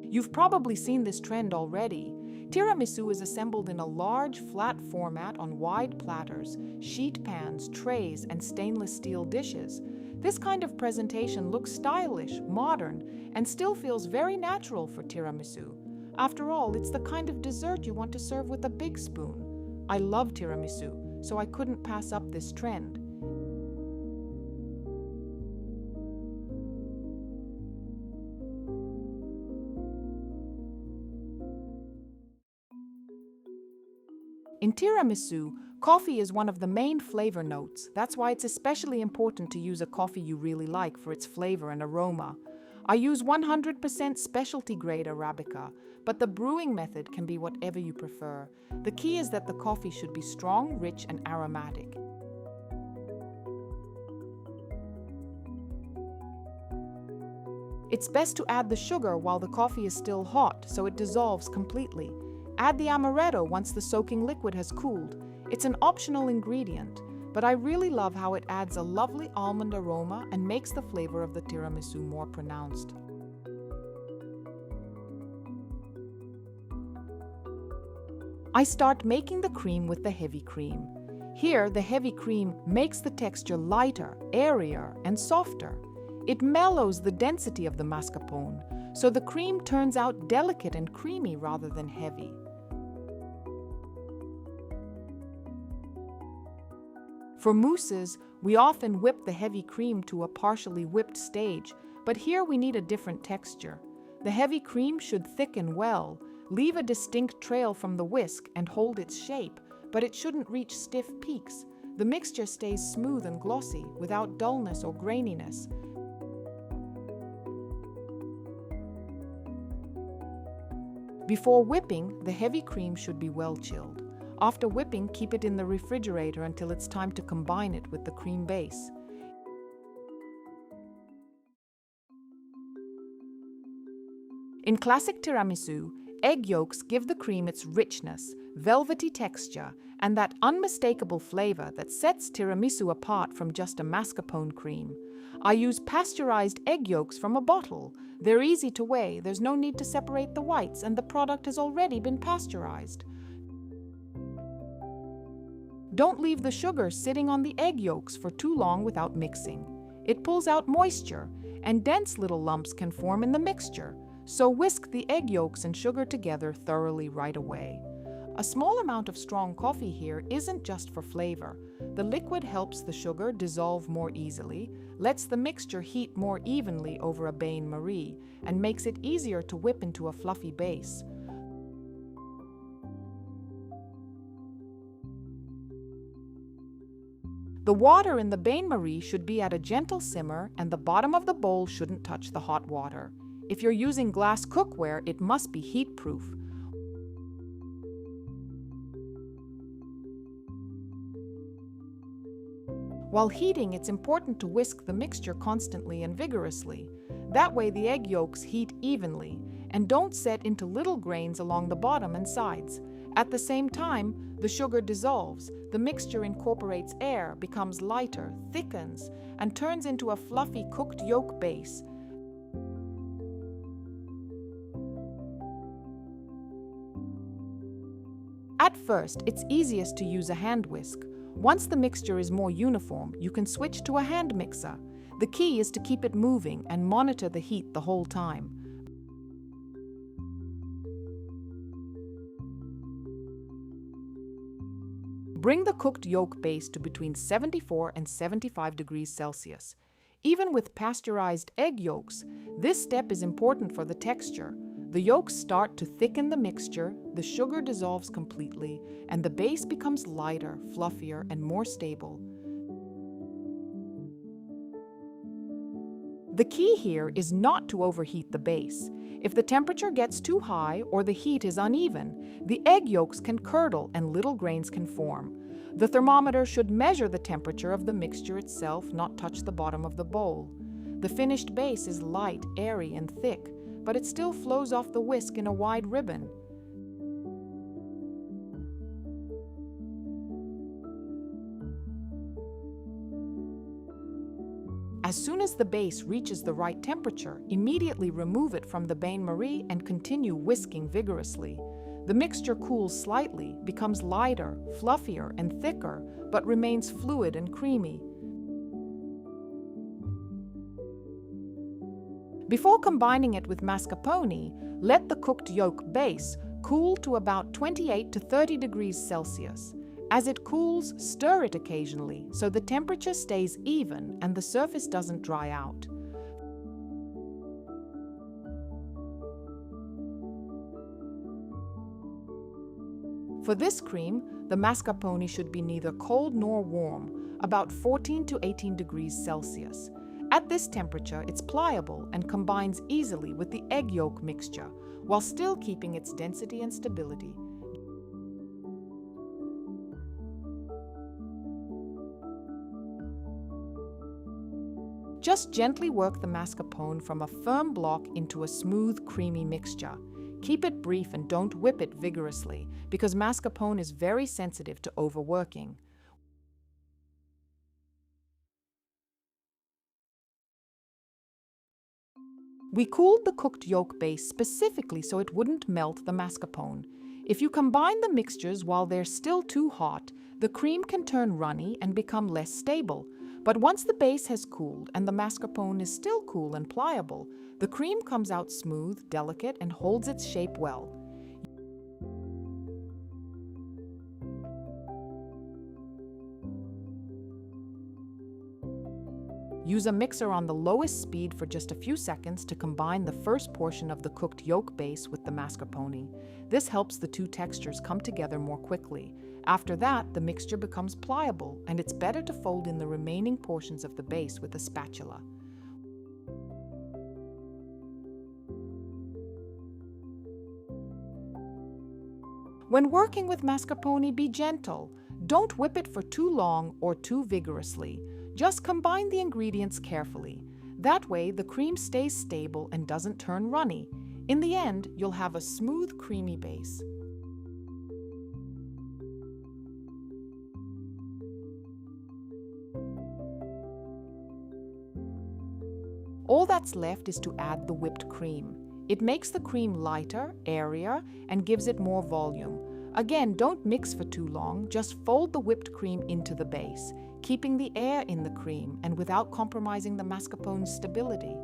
You've probably seen this trend already. Tiramisu is assembled in a large, flat format on wide platters, sheet pans, trays, and stainless steel dishes. This kind of presentation looks stylish, modern, and still feels very natural for tiramisu. After all, it's the kind of dessert you want to serve with a big spoon. I love tiramisu, so I couldn't pass up this trend. In tiramisu, coffee is one of the main flavor notes. That's why it's especially important to use a coffee you really like for its flavor and aroma. I use 100% specialty grade Arabica, but the brewing method can be whatever you prefer. The key is that the coffee should be strong, rich, and aromatic. It's best to add the sugar while the coffee is still hot, so it dissolves completely. Add the amaretto once the soaking liquid has cooled. It's an optional ingredient, but I really love how it adds a lovely almond aroma and makes the flavor of the tiramisu more pronounced. I start making the cream with the heavy cream. Here, the heavy cream makes the texture lighter, airier, and softer. It mellows the density of the mascarpone, so the cream turns out delicate and creamy rather than heavy. For mousses, we often whip the heavy cream to a partially whipped stage, but here we need a different texture. The heavy cream should thicken well, leave a distinct trail from the whisk and hold its shape, but it shouldn't reach stiff peaks. The mixture stays smooth and glossy, without dullness or graininess. Before whipping, the heavy cream should be well chilled. After whipping, keep it in the refrigerator until it's time to combine it with the cream base. In classic tiramisu, egg yolks give the cream its richness, velvety texture, and that unmistakable flavor that sets tiramisu apart from just a mascarpone cream. I use pasteurized egg yolks from a bottle. They're easy to weigh, there's no need to separate the whites, and the product has already been pasteurized. Don't leave the sugar sitting on the egg yolks for too long without mixing. It pulls out moisture, and dense little lumps can form in the mixture, so whisk the egg yolks and sugar together thoroughly right away. A small amount of strong coffee here isn't just for flavor. The liquid helps the sugar dissolve more easily, lets the mixture heat more evenly over a bain-marie, and makes it easier to whip into a fluffy base. The water in the bain-marie should be at a gentle simmer, and the bottom of the bowl shouldn't touch the hot water. If you're using glass cookware, it must be heat-proof. While heating, it's important to whisk the mixture constantly and vigorously. That way the egg yolks heat evenly, and don't set into little grains along the bottom and sides. At the same time, the sugar dissolves, the mixture incorporates air, becomes lighter, thickens, and turns into a fluffy cooked yolk base. At first, it's easiest to use a hand whisk. Once the mixture is more uniform, you can switch to a hand mixer. The key is to keep it moving and monitor the heat the whole time. Bring the cooked yolk base to between 74 and 75 degrees Celsius. Even with pasteurized egg yolks, this step is important for the texture. The yolks start to thicken the mixture, the sugar dissolves completely, and the base becomes lighter, fluffier, and more stable. The key here is not to overheat the base. If the temperature gets too high or the heat is uneven, the egg yolks can curdle and little grains can form. The thermometer should measure the temperature of the mixture itself, not touch the bottom of the bowl. The finished base is light, airy, and thick, but it still flows off the whisk in a wide ribbon. As soon as the base reaches the right temperature, immediately remove it from the bain-marie and continue whisking vigorously. The mixture cools slightly, becomes lighter, fluffier, and thicker, but remains fluid and creamy. Before combining it with mascarpone, let the cooked yolk base cool to about 28 to 30 degrees Celsius. As it cools, stir it occasionally so the temperature stays even and the surface doesn't dry out. For this cream, the mascarpone should be neither cold nor warm, about 14 to 18 degrees Celsius. At this temperature, it's pliable and combines easily with the egg yolk mixture, while still keeping its density and stability. Just gently work the mascarpone from a firm block into a smooth, creamy mixture. Keep it brief and don't whip it vigorously, because mascarpone is very sensitive to overworking. We cooled the cooked yolk base specifically so it wouldn't melt the mascarpone. If you combine the mixtures while they're still too hot, the cream can turn runny and become less stable. But once the base has cooled and the mascarpone is still cool and pliable, the cream comes out smooth, delicate, and holds its shape well. Use a mixer on the lowest speed for just a few seconds to combine the first portion of the cooked yolk base with the mascarpone. This helps the two textures come together more quickly. After that, the mixture becomes pliable, and it's better to fold in the remaining portions of the base with a spatula. When working with mascarpone, be gentle. Don't whip it for too long or too vigorously. Just combine the ingredients carefully. That way, the cream stays stable and doesn't turn runny. In the end, you'll have a smooth, creamy base. All that's left is to add the whipped cream. It makes the cream lighter, airier, and gives it more volume. Again, don't mix for too long, just fold the whipped cream into the base, keeping the air in the cream and without compromising the mascarpone's stability.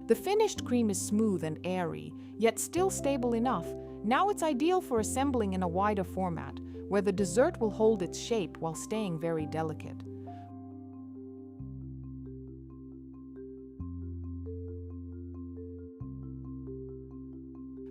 The finished cream is smooth and airy, yet still stable enough. Now it's ideal for assembling in a wider format, where the dessert will hold its shape while staying very delicate.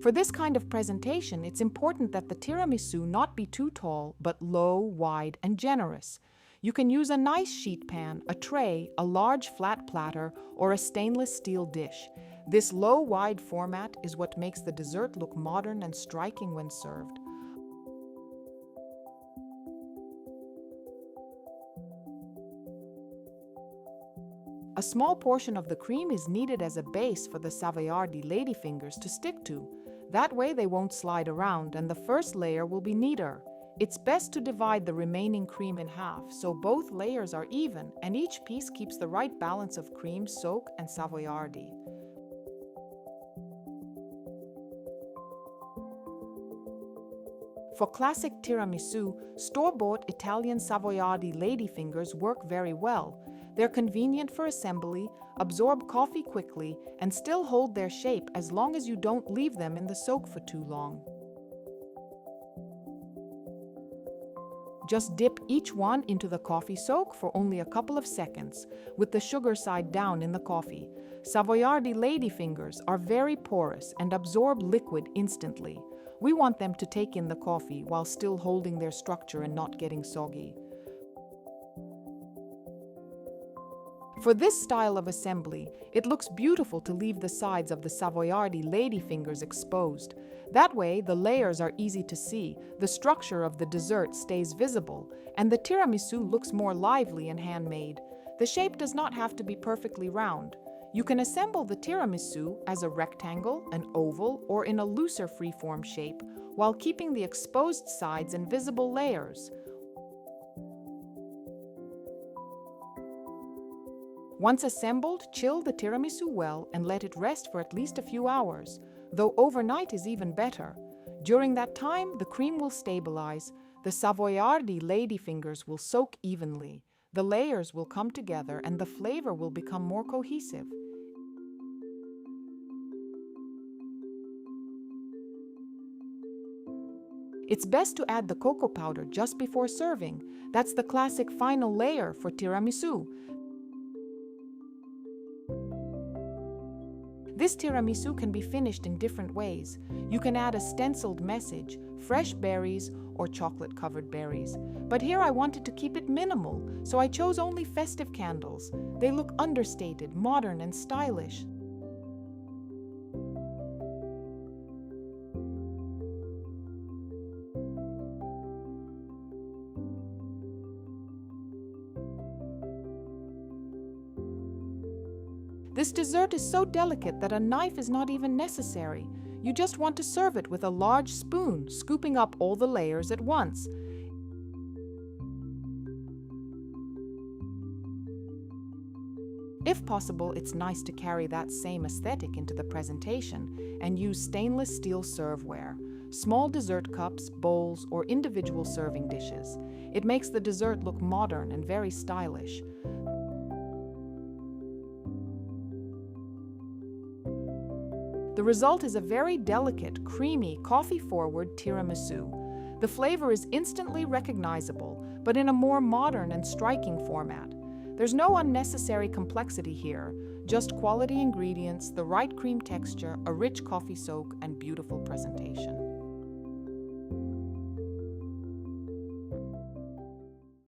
For this kind of presentation, it's important that the tiramisu not be too tall, but low, wide, and generous. You can use a nice sheet pan, a tray, a large flat platter, or a stainless steel dish. This low, wide format is what makes the dessert look modern and striking when served. A small portion of the cream is needed as a base for the savoiardi Ladyfingers to stick to. That way they won't slide around and the first layer will be neater. It's best to divide the remaining cream in half so both layers are even and each piece keeps the right balance of cream, soak, and savoiardi. For classic tiramisu, store-bought Italian savoiardi Ladyfingers work very well. They're convenient for assembly, absorb coffee quickly, and still hold their shape as long as you don't leave them in the soak for too long. Just dip each one into the coffee soak for only a couple of seconds, with the sugar side down in the coffee. Savoiardi Ladyfingers are very porous and absorb liquid instantly. We want them to take in the coffee while still holding their structure and not getting soggy. For this style of assembly, it looks beautiful to leave the sides of the savoiardi Ladyfingers exposed. That way, the layers are easy to see, the structure of the dessert stays visible, and the tiramisu looks more lively and handmade. The shape does not have to be perfectly round. You can assemble the tiramisu as a rectangle, an oval, or in a looser freeform shape, while keeping the exposed sides and visible layers. Once assembled, chill the tiramisu well and let it rest for at least a few hours, though overnight is even better. During that time, the cream will stabilize, the savoiardi ladyfingers will soak evenly, the layers will come together, and the flavor will become more cohesive. It's best to add the cocoa powder just before serving. That's the classic final layer for tiramisu. This tiramisu can be finished in different ways. You can add a stenciled message, fresh berries, or chocolate-covered berries. But here I wanted to keep it minimal, so I chose only festive candles. They look understated, modern, and stylish. This dessert is so delicate that a knife is not even necessary. You just want to serve it with a large spoon, scooping up all the layers at once. If possible, it's nice to carry that same aesthetic into the presentation and use stainless steel serveware, small dessert cups, bowls, or individual serving dishes. It makes the dessert look modern and very stylish. The result is a very delicate, creamy, coffee-forward tiramisu. The flavor is instantly recognizable, but in a more modern and striking format. There's no unnecessary complexity here, just quality ingredients, the right cream texture, a rich coffee soak, and beautiful presentation.